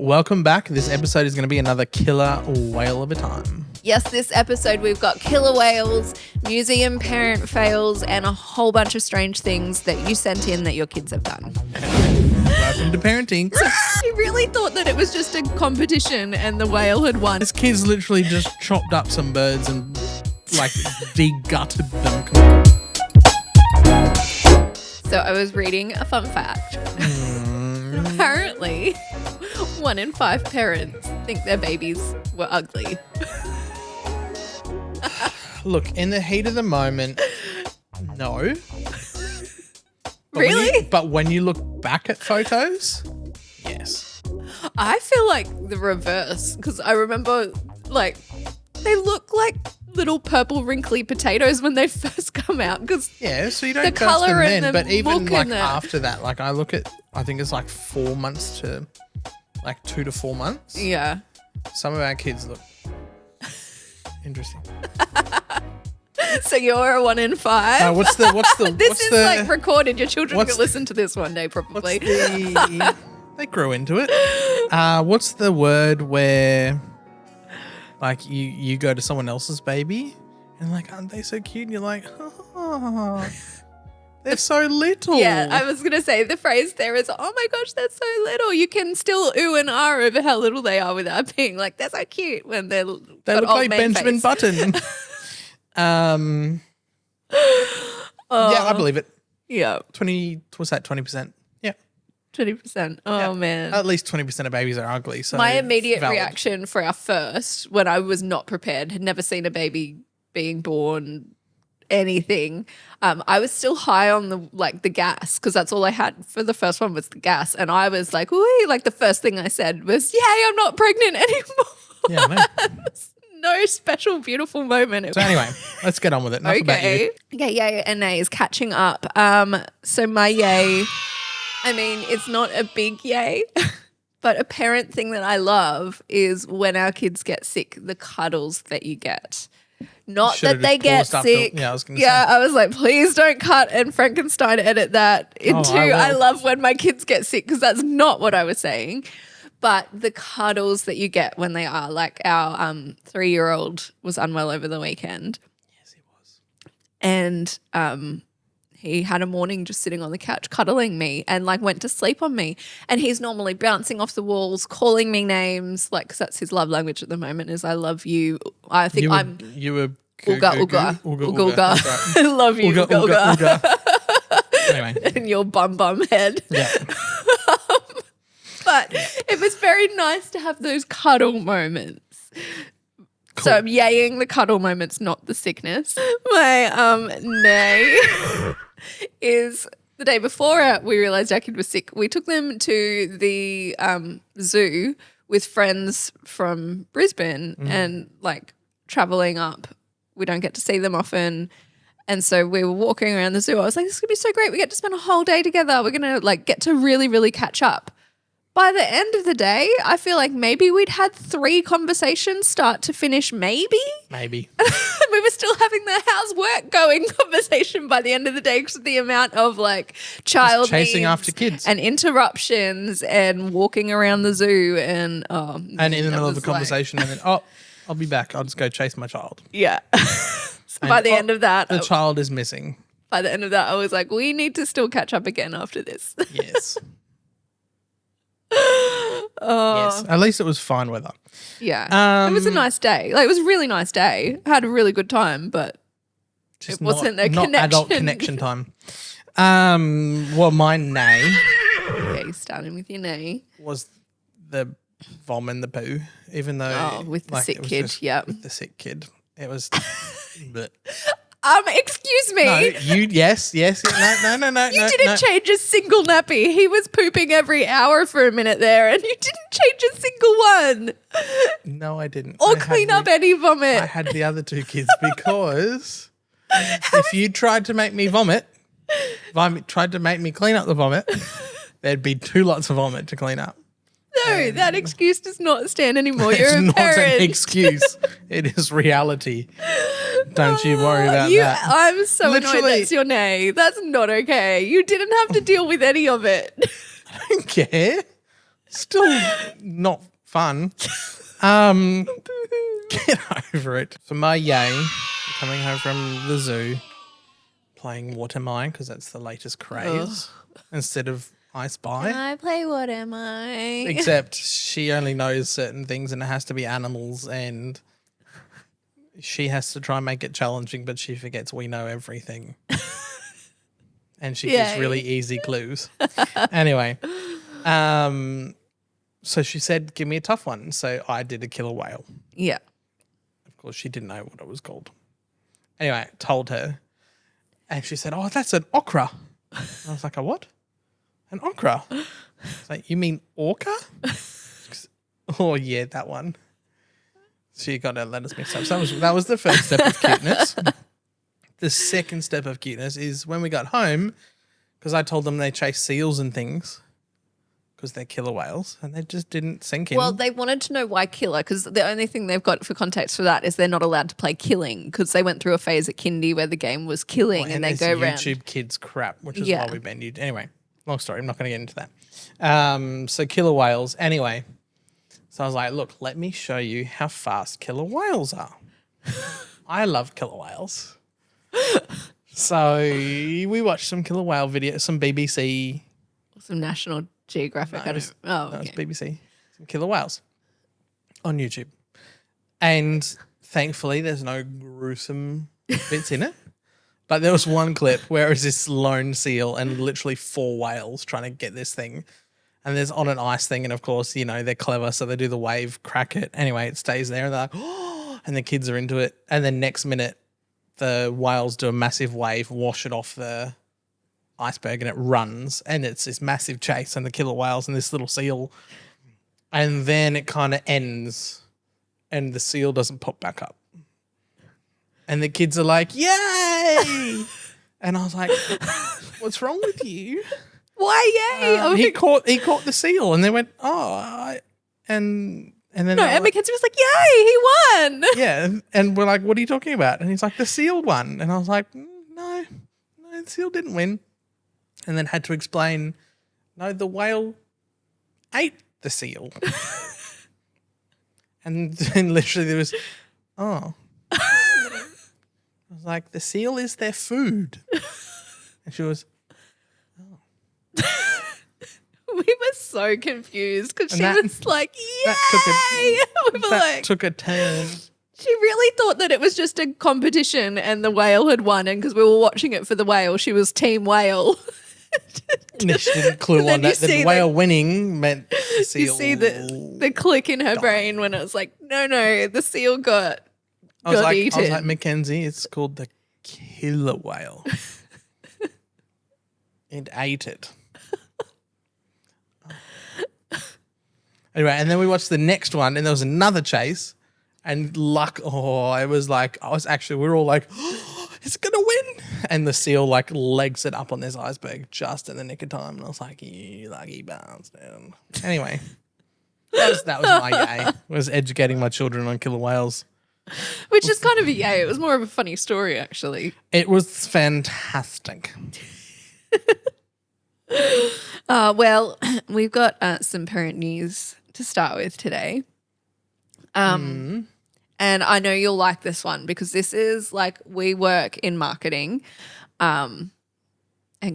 Welcome back. This episode is going to be another killer whale of a time. Yes, this episode we've got killer whales, museum parent fails, and a whole bunch of strange things that you sent in that your kids have done. Welcome to parenting. You really thought that it was just a competition and the whale had won. This kid's literally just chopped up some birds and de-gutted them. So I was reading a fun fact. Apparently, 1 in 5 parents think their babies were ugly. Look, in the heat of the moment, no. Really? But when you look back at photos, yes. I feel like the reverse, because I remember, they look like little purple wrinkly potatoes when they first come out. Yeah, so you don't the judge colour them and then, the but even look and after that, I look at, I think it's 4 months to 2 to 4 months. Yeah. Some of our kids look interesting. So you're a 1 in 5. What's the This is recorded. Your children can listen to this one day probably. They grew into it. What's the word where you go to someone else's baby and aren't they so cute? And you're like, oh, they're so little. Yeah, I was going to say the phrase there is, oh my gosh, they're so little. You can still ooh and ah over how little they are without being they're so cute when they look like Benjamin Button. Yeah, I believe it. Yeah. 20, what's that, 20%? Yeah. 20%. Oh, yeah. man. At least 20% of babies are ugly. So my immediate reaction for our first, when I was not prepared, had never seen a baby being born, anything, I was still high on the gas, because that's all I had for the first one was the gas. And I was like, ooh, the first thing I said was, yay, I'm not pregnant anymore. Yeah, man. No special, beautiful moment. So anyway, let's get on with it. Enough about you. Okay, yay and nay is catching up. So my yay, it's not a big yay, but a parent thing that I love is when our kids get sick, the cuddles that you get. Not that they get sick. I was going to say. I was like, please don't cut and Frankenstein edit that into I love when my kids get sick, because that's not what I was saying. But the cuddles that you get when they are our 3-year-old was unwell over the weekend. Yes, he was. And he had a morning just sitting on the couch cuddling me and went to sleep on me. And he's normally bouncing off the walls, calling me names, because that's his love language at the moment is I love you. I think you were Ooga, ooga, ooga, ooga. I love you, ooga, ooga. Anyway. And your bum head. Yeah. But it was very nice to have those cuddle moments. Cool. So I'm yaying the cuddle moments, not the sickness. My nay is the day before we realised our kid was sick. We took them to the zoo with friends from Brisbane and travelling up. We don't get to see them often. And so we were walking around the zoo. I was like, this is going to be so great. We get to spend a whole day together. We're going to get to really, really catch up. By the end of the day, I feel like maybe we'd had 3 conversations start to finish, maybe. We were still having the housework going conversation by the end of the day because of the amount of child just chasing needs after kids and interruptions and walking around the zoo and in the middle of the conversation and then, I'll be back. I'll just go chase my child. Yeah. So by the end of that, the child is missing. By the end of that, I was like, we need to still catch up again after this. Yes. Yes, at least it was fine weather. Yeah, it was a nice day. It was a really nice day. I had a really good time, but just it wasn't not connection. Adult connection time. Well, my nay. Okay, starting with your nay was the vom and the poo. Even though with the sick kid, with the sick kid, it was. But excuse me. No, yes. No. You didn't change a single nappy. He was pooping every hour for a minute there, and you didn't change a single one. No, I didn't. Or clean up any vomit. I had the other 2 kids because if you tried to make me vomit, tried to make me clean up the vomit, there'd be 2 lots of vomit to clean up. No, that excuse does not stand anymore. You're a not parent. an excuse. It is reality. Don't you worry about that. I'm so annoyed that's your nay. That's not okay. You didn't have to deal with any of it. I don't care. Still not fun. Get over it. So my yay, coming home from the zoo, playing What Am I, because that's the latest craze, instead of I Spy. Can I play What Am I? Except she only knows certain things and it has to be animals, and she has to try and make it challenging, but she forgets we know everything. And she gives really easy clues. Anyway, so she said, give me a tough one. So I did a killer whale. Yeah. Of course, she didn't know what it was called. Anyway, I told her. And she said, oh, that's an okra. And I was like, a what? An okra. I was like, you mean orca? Oh, yeah, that one. She got to let us mix up. So that was the first step of cuteness. The second step of cuteness is when we got home, because I told them they chase seals and things because they're killer whales, and they just didn't sink in. Well, they wanted to know why killer, because the only thing they've got for context for that is they're not allowed to play killing, because they went through a phase at kindy where the game was killing, and they go around YouTube kids crap, which is why we banned you. Anyway, long story. I'm not going to get into that. So killer whales. Anyway, so I was like, look, let me show you how fast killer whales are. I love killer whales. So we watched some killer whale videos, some BBC. Some National Geographic. No, that was okay. BBC. Some killer whales on YouTube. And thankfully there's no gruesome bits in it. But there was one clip where it's this lone seal and literally 4 whales trying to get this thing. And there's on an ice thing, and of course, you know, they're clever, so they do the wave, crack it. Anyway, it stays there, and they're like, oh, and the kids are into it. And then next minute, the whales do a massive wave, wash it off the iceberg, and it runs, and it's this massive chase, and the killer whales and this little seal. And then it kind of ends, and the seal doesn't pop back up. And the kids are like, yay! And I was like, what's wrong with you? Why yay? He caught the seal, and they went, oh, and then no, and Mackenzie was like, yay, he won. Yeah, and we're like, what are you talking about? And he's like, the seal won. And I was like, no, the seal didn't win. And then had to explain, no, the whale ate the seal. And then literally there was, oh. I was like, the seal is their food. And she was, we were so confused because she was like, yay! That took a turn. She really thought that it was just a competition and the whale had won, and because we were watching it for the whale, she was team whale. And she didn't clue on that. The whale winning meant the seal. You see the click in her brain when it was like, no, the seal got eaten. I was like, Mackenzie, it's called the killer whale. It ate it. Anyway, and then we watched the next one, and there was another chase, and it was like, we were all like, oh, it's going to win. And the seal like legs it up on this iceberg just in the nick of time. And I was like, you lucky bastard. Anyway, that was my yay, was educating my children on killer whales. Which is kind of a yay. It was more of a funny story, actually. It was fantastic. Well, we've got some parent news to start with today. And I know you'll like this one because this is like, we work in marketing and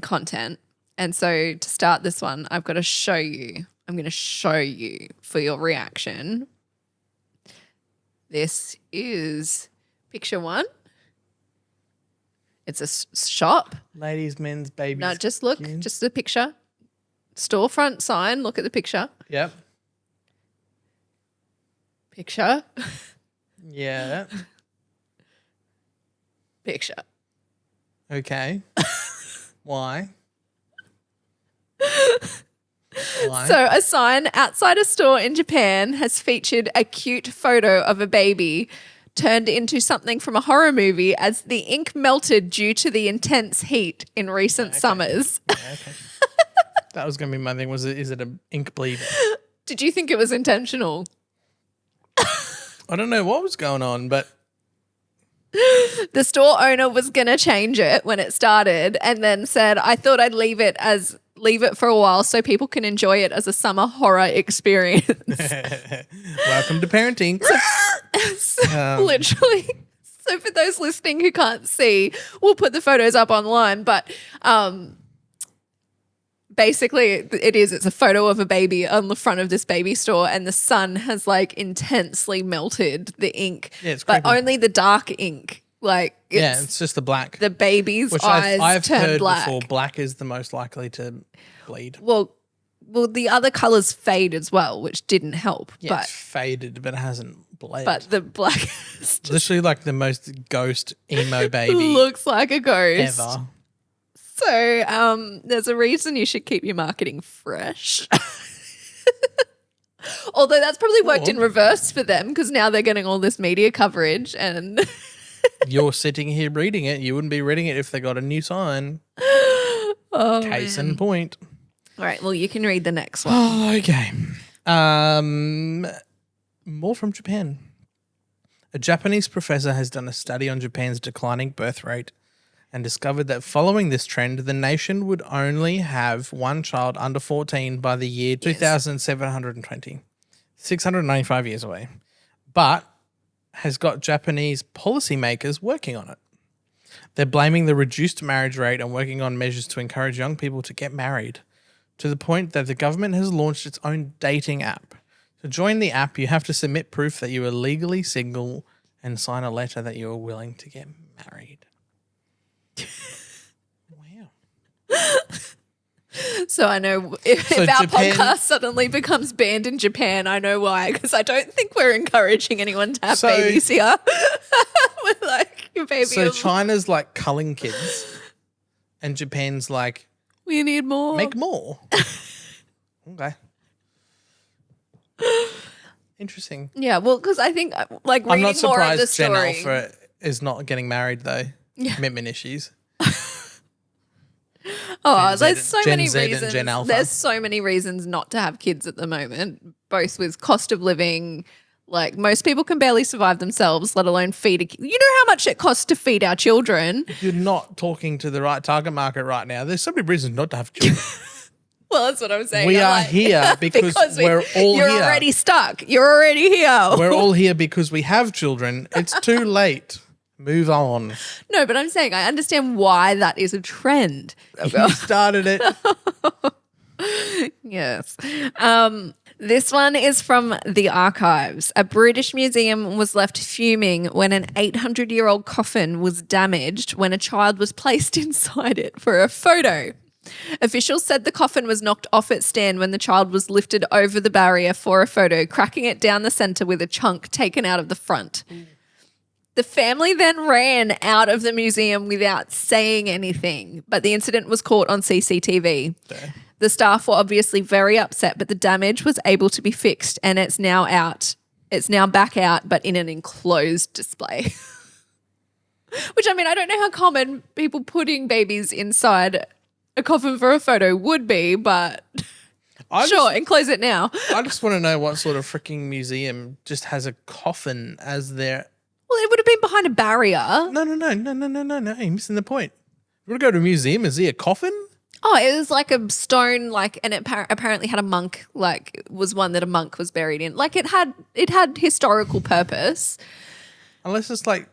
content. And so to start this one, I'm going to show you for your reaction. This is picture 1. It's a shop. Ladies, men's, babies. No, just look. Just the picture. Storefront sign. Look at the picture. Yep. Picture. Yeah. Picture. Okay. Why? Why? So a sign outside a store in Japan has featured a cute photo of a baby turned into something from a horror movie as the ink melted due to the intense heat in recent summers. Okay. That was going to be my thing. Is it an ink bleed? Did you think it was intentional? I don't know what was going on, but the store owner was going to change it when it started and then said, I thought I'd leave it as leave it for a while so people can enjoy it as a summer horror experience. Welcome to parenting. Literally. So for those listening who can't see, we'll put the photos up online. But basically it's a photo of a baby on the front of this baby store, and the sun has like intensely melted the ink, but only the dark ink. Like it's just the black. The baby's which eyes I've turn heard black. before. Black is the most likely to bleed. Well, the other colours fade as well, which didn't help. Yeah, but it's faded, but it hasn't bled. But the black is just literally like the most ghost emo baby looks like a ghost ever. So there's a reason you should keep your marketing fresh. Although that's probably worked in reverse for them, because now they're getting all this media coverage and you're sitting here reading it. You wouldn't be reading it if they got a new sign. Case in point. All right, well, you can read the next one. Oh, okay. More from Japan. A Japanese professor has done a study on Japan's declining birth rate and discovered that following this trend, the nation would only have one child under 14 by the year 2720, 695 years away, but has got Japanese policymakers working on it. They're blaming the reduced marriage rate and working on measures to encourage young people to get married, to the point that the government has launched its own dating app. To join the app, you have to submit proof that you are legally single and sign a letter that you are willing to get married. Wow. So I know if our podcast suddenly becomes banned in Japan, I know why, because I don't think we're encouraging anyone to have babies here. We're like, your baby. So China's like culling kids and Japan's like, we need more. Make more. Okay. Interesting. Yeah, well, because I think like reading I'm not more of the surprised Gen story. Alpha is not getting married though. Yeah. Commitment issues. There's so many Z reasons. And Gen Alpha. There's so many reasons not to have kids at the moment, both with cost of living. Like most people can barely survive themselves, let alone feed a kid. You know how much it costs to feed our children. You're not talking to the right target market right now. There's so many reasons not to have children. Well, that's what I'm saying. We are here because we're all here. You're already stuck. You're already here. We're all here because we have children. It's too late. Move on. No, but I'm saying I understand why that is a trend. You started it. Yes. This one is from the archives. A British museum was left fuming when an 800-year-old coffin was damaged when a child was placed inside it for a photo. Officials said the coffin was knocked off its stand when the child was lifted over the barrier for a photo, cracking it down the centre with a chunk taken out of the front. The family then ran out of the museum without saying anything, but the incident was caught on CCTV. Okay. The staff were obviously very upset, but the damage was able to be fixed and it's now out. It's now back out, but in an enclosed display. Which, I mean, I don't know how common people putting babies inside a coffin for a photo would be, but enclose it now. I just want to know what sort of freaking museum just has a coffin as their... Well, it would have been behind a barrier. No. You're missing the point. You want to go to a museum and see a coffin? Oh, it was like a stone, like, and it apparently had a monk, like, it was one that a monk was buried in. Like, it had historical purpose. Unless it's like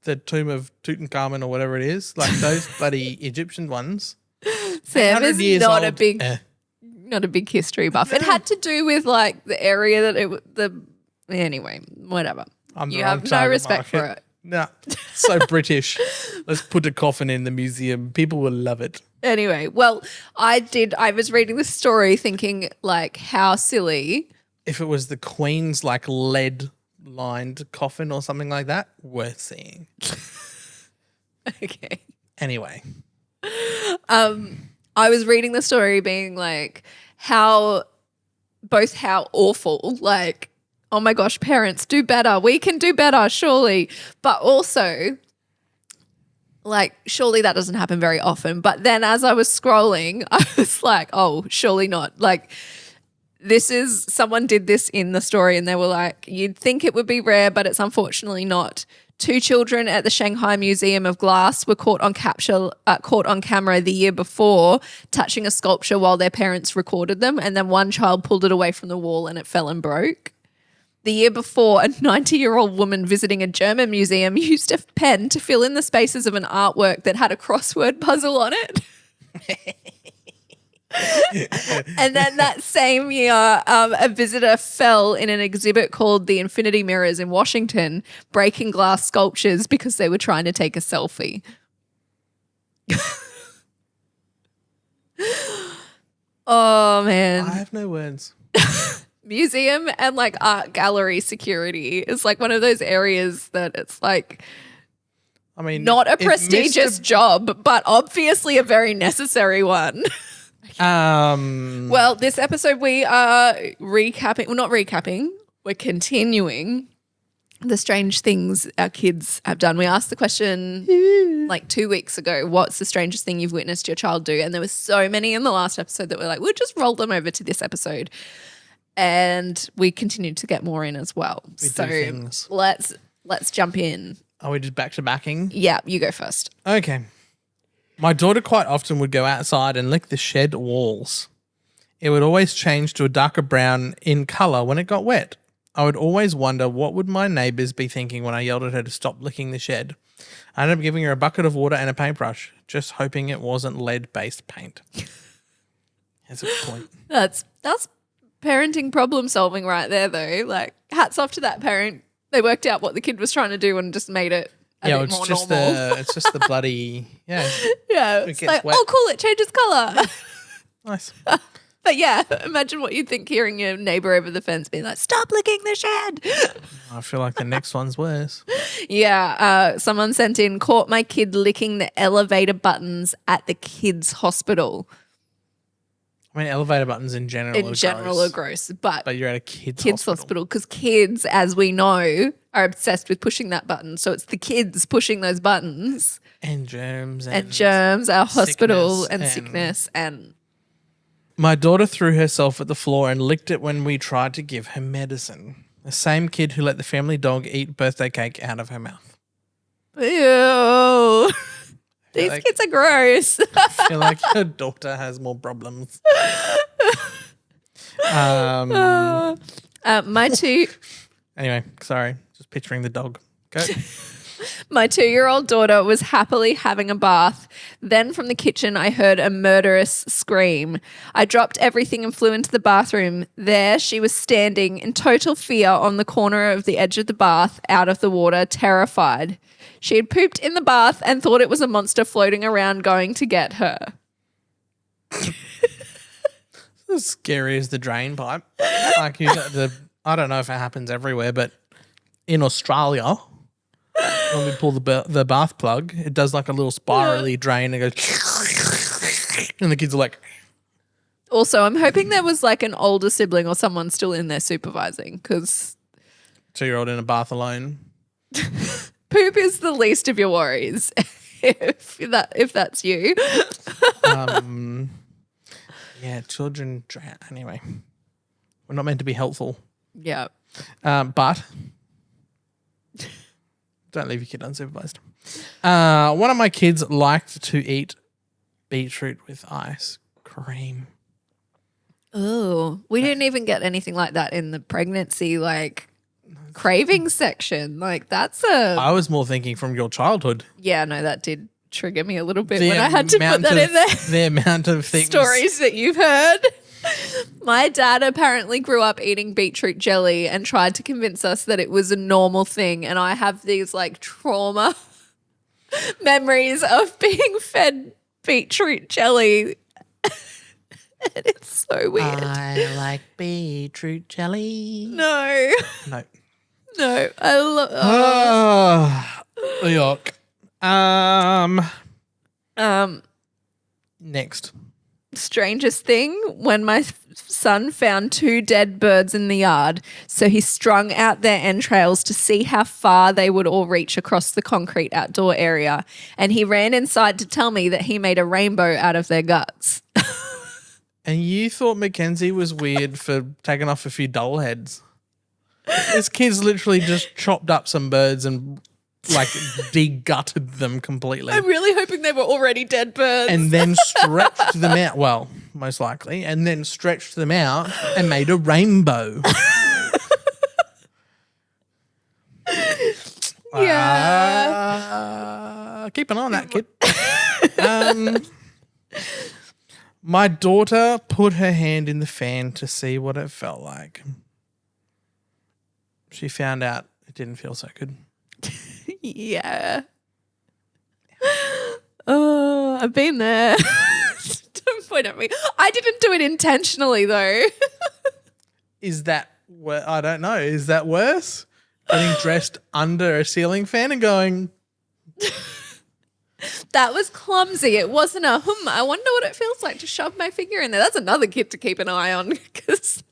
the tomb of Tutankhamun or whatever it is, like those bloody Egyptian ones. Sam is not a big history buff. It had to do with like the area that anyway, whatever. You have no respect for it. No, so British. Let's put a coffin in the museum. People will love it. Anyway, well, I was reading the story thinking like how silly. If it was the Queen's like lead lined coffin or something like that, worth seeing. Okay. Anyway. I was reading the story being like how awful, like, oh my gosh, parents, do better. We can do better, surely. But also, like, surely that doesn't happen very often. But then as I was scrolling, I was like, oh, surely not. Like, someone did this in the story and they were like, you'd think it would be rare, but it's unfortunately not 2 children at the Shanghai Museum of Glass were caught on camera the year before touching a sculpture while their parents recorded them, and then one child pulled it away from the wall and it fell and broke. The year before, a 90-year-old woman visiting a German museum used a pen to fill in the spaces of an artwork that had a crossword puzzle on it. And then that same year, a visitor fell in an exhibit called The Infinity Mirrors in Washington, breaking glass sculptures because they were trying to take a selfie. Oh, man. I have no words. Museum and like art gallery security is like one of those areas that it's like, I mean, not a prestigious job, but obviously a very necessary one. Well, this episode we are recapping. Well, not recapping. We're continuing the strange things our kids have done. We asked the question like 2 weeks ago, what's the strangest thing you've witnessed your child do? And there were so many in the last episode that we're like, we'll just roll them over to this episode. And we continued to get more in as well. Let's jump in. Are we just back to backing? Yeah, you go first. Okay. My daughter quite often would go outside and lick the shed walls. It would always change to a darker brown in colour when it got wet. I would always wonder what would my neighbours be thinking when I yelled at her to stop licking the shed. I ended up giving her a bucket of water and a paintbrush, just hoping it wasn't lead-based paint. That's a good point. That's parenting problem solving right there, though. Like, hats off to that parent. They worked out what the kid was trying to do and just made it a bit more normal. It's just the bloody, yeah. Yeah, it's like, wet. Oh, cool, it changes colour. Nice. But yeah, imagine what you'd think hearing your neighbour over the fence being like, stop licking the shed. I feel like the next one's worse. Yeah, someone sent in, caught my kid licking the elevator buttons at the kids' hospital. I mean, elevator buttons in general are gross. But you're at a kids hospital because kids, as we know, are obsessed with pushing that button. So it's the kids pushing those buttons. And germs. Our hospital and sickness. And my daughter threw herself at the floor and licked it when we tried to give her medicine. The same kid who let the family dog eat birthday cake out of her mouth. Ew. These kids are gross. I feel like your daughter has more problems. My 2... Anyway, sorry. Just picturing the dog. Go. My 2-year-old daughter was happily having a bath. Then from the kitchen, I heard a murderous scream. I dropped everything and flew into the bathroom. There she was standing in total fear on the corner of the edge of the bath, out of the water, terrified. She had pooped in the bath and thought it was a monster floating around going to get her. As scary as the drain pipe. Like I don't know if it happens everywhere, but in Australia, when we pull the bath plug, it does like a little spirally drain and goes, and the kids are like. Also, I'm hoping there was like an older sibling or someone still in there supervising, because 2-year-old in a bath alone. Poop is the least of your worries, if that's you. Yeah, children drown. Anyway, we're not meant to be helpful. Yeah. But don't leave your kid unsupervised. One of my kids liked to eat beetroot with ice cream. Oh, we didn't even get anything like that in the pregnancy, like, craving section. Like, I was more thinking from your childhood. Yeah, no, that did trigger me a little bit when I had to put that in there. The amount of things. Stories that you've heard. My dad apparently grew up eating beetroot jelly and tried to convince us that it was a normal thing. And I have these like trauma memories of being fed beetroot jelly. And it's so weird. I like beetroot jelly. No. I love. Yuck. Next. Strangest thing, when my son found 2 dead birds in the yard, so he strung out their entrails to see how far they would all reach across the concrete outdoor area, and he ran inside to tell me that he made a rainbow out of their guts. And you thought Mackenzie was weird for taking off a few doll heads. This kid's literally just chopped up some birds and like de-gutted them completely. I'm really hoping they were already dead birds. And then stretched them out. Well, most likely. And then stretched them out and made a rainbow. Yeah. Keep an eye on that, kid. My daughter put her hand in the fan to see what it felt like. She found out it didn't feel so good. Yeah. Oh, I've been there. Don't point at me. I didn't do it intentionally, though. Is that I don't know. Is that worse? Getting dressed under a ceiling fan and going... That was clumsy. It wasn't a I wonder what it feels like to shove my finger in there. That's another kid to keep an eye on because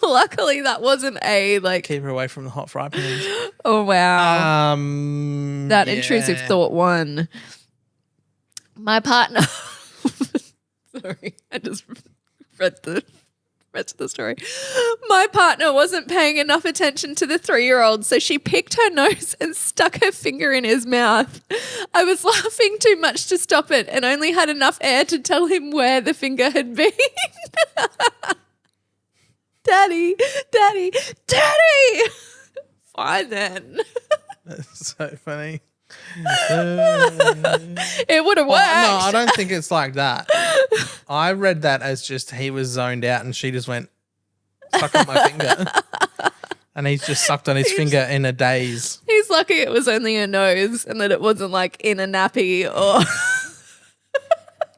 luckily that wasn't a like... Keep her away from the hot fry pans. Oh, wow. That Yeah. intrusive thought won. My partner... Sorry, I just read the rest of the story. My partner wasn't paying enough attention to the 3-year-old, so she picked her nose and stuck her finger in his mouth. I was laughing too much to stop it and only had enough air to tell him where the finger had been. Daddy, daddy, daddy. Fine then. That's so funny. It would have worked. No, I don't think it's like that. I read that as just he was zoned out and she just went, suck on my finger. And he's just sucked on his finger in a daze. He's lucky it was only a nose and that it wasn't like in a nappy or...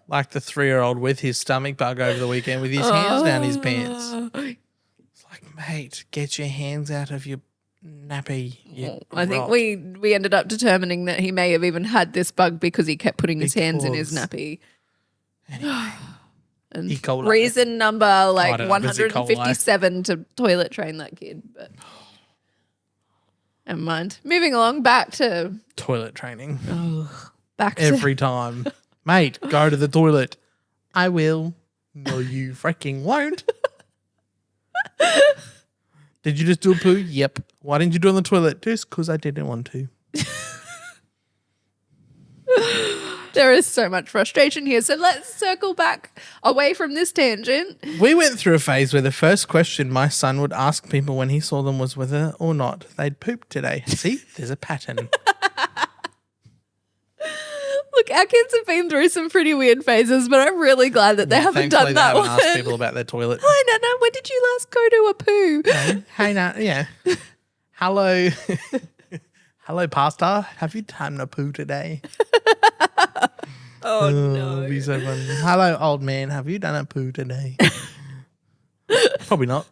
Like the 3-year-old with his stomach bug over the weekend with his hands down his pants. It's like, mate, get your hands out of your nappy. I think we ended up determining that he may have even had this bug because he kept putting his hands in his nappy. Anyway, and E. coli. reason number like don't know if it's E. coli. 157 to toilet train that kid. But never mind. Moving along back to Toilet training. back to Every time. Mate, go to the toilet. I will. No, you freaking won't. Did you just do a poo? Yep. Why didn't you do it on the toilet? Just because I didn't want to. There is so much frustration here. So let's circle back away from this tangent. We went through a phase where the first question my son would ask people when he saw them was whether or not they'd pooped today. See, there's a pattern. Look, our kids have been through some pretty weird phases, but I'm really glad that they haven't done that They one. haven't asked people about their toilet. Hi, Nana, when did you last go to a poo? Hey, Nat, yeah. Hello. Hello, Pastor. Have you done a poo today? Oh, It'd no. be so fun. Hello, old man. Have you done a poo today? Probably not.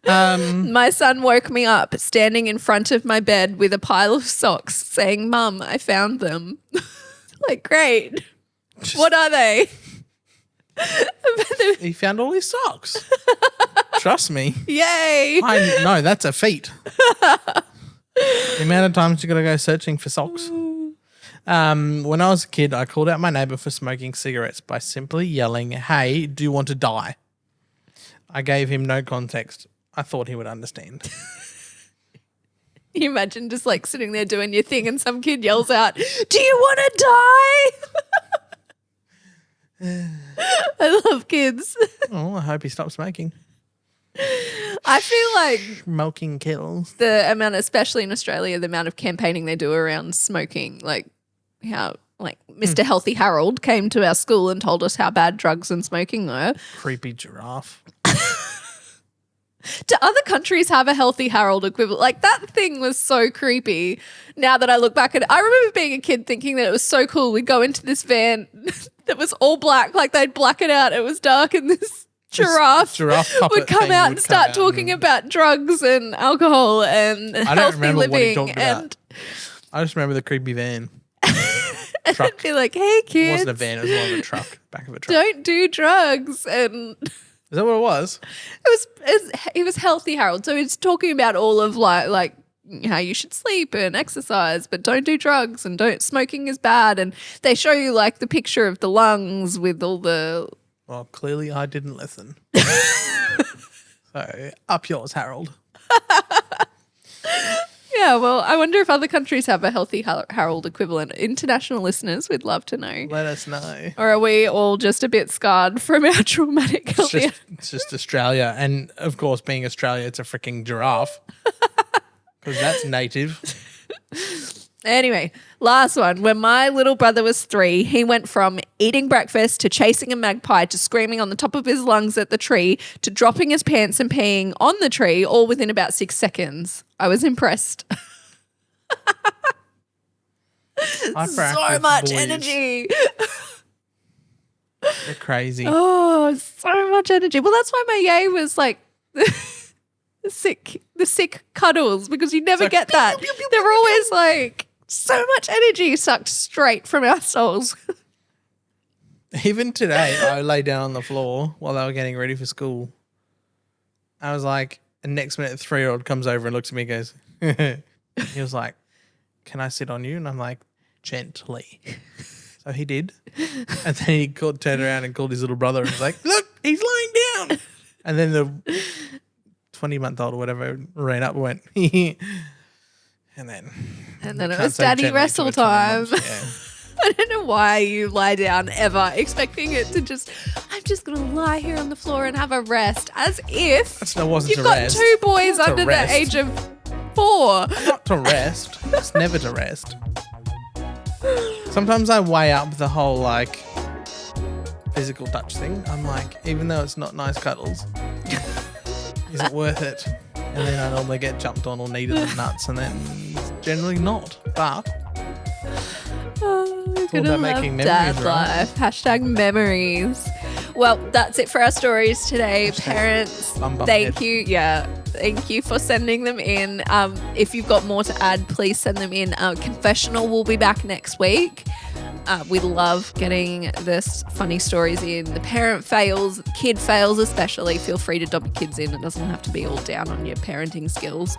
My son woke me up standing in front of my bed with a pile of socks saying, Mum, I found them. Like, great. What are they? He found all his socks. Trust me. Yay. No, that's a feat. The amount of times you got to go searching for socks. When I was a kid, I called out my neighbor for smoking cigarettes by simply yelling, "Hey, do you want to die?" I gave him no context. I thought he would understand. You imagine just like sitting there doing your thing and some kid yells out, "Do you want to die?" I love kids. Oh, I hope he stops smoking. I feel like Smoking kills. the amount, especially in Australia, the amount of campaigning they do around smoking, like how like Mr. Healthy Harold came to our school and told us how bad drugs and smoking were. Creepy giraffe. Do other countries have a Healthy Harold equivalent? Like that thing was so creepy. Now that I look back at it, I remember being a kid thinking that it was so cool. We'd go into this van that was all black, like they'd black it out. It was dark and this giraffe puppet would come thing out would and come start out talking and- about drugs and alcohol and I don't healthy remember what he living. talked about. And I just remember the creepy van. I'd Truck. be like, hey It kids, wasn't a van, it was more of a truck. Back of a truck. don't do drugs. And Is that what it was? it was Healthy Harold. So it's talking about all of like how you should sleep and exercise, but don't do drugs and smoking is bad. And they show you like the picture of the lungs with all the... Well, clearly I didn't listen. So, up yours, Harold. Yeah, Yeah, well, I wonder if other countries have a Healthy Harold equivalent. International listeners, we'd love to know. Let us know. Or are we all just a bit scarred from our traumatic Healthy? It's just Australia. And, of course, being Australia, it's a freaking giraffe. Because that's native. Anyway, last one. When my little brother was 3, he went from eating breakfast to chasing a magpie to screaming on the top of his lungs at the tree to dropping his pants and peeing on the tree all within about 6 seconds. I was impressed. So much energy. They're crazy. Oh, so much energy. Well, that's why my yay was like the sick cuddles, because you never get that. They're always like so much energy sucked straight from our souls. Even today, I lay down on the floor while they were getting ready for school. I was like, and next minute, the 3-year-old comes over and looks at me and goes, he was like, can I sit on you? And I'm like, gently. So he did. And then he turned around and called his little brother and was like, look, he's lying down. And then the 20-month-old or whatever ran up and went, and then it was daddy wrestle time. Yeah. I don't know why you lie down ever, expecting it to I'm just going to lie here on the floor and have a rest, as if you've got 2 boys under the age of 4. Not to rest. It's never to rest. Sometimes I weigh up the whole, like, physical touch thing. I'm like, even though it's not nice cuddles, is it worth it? And then I normally get jumped on or kneaded in nuts, and then it's generally not. But it's all about making memories, right? Life. #memories. Well, that's it for our stories today. Parents, thank you. Yeah, thank you for sending them in. If you've got more to add, please send them in. Confessional will be back next week. We love getting this funny stories in. The parent fails, the kid fails especially. Feel free to dob your kids in. It doesn't have to be all down on your parenting skills.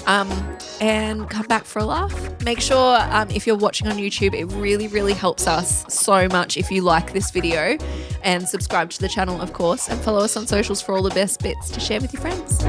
And come back for a laugh. Make sure if you're watching on YouTube, it really, really helps us so much if you like this video. And subscribe to the channel, of course. And follow us on socials for all the best bits to share with your friends.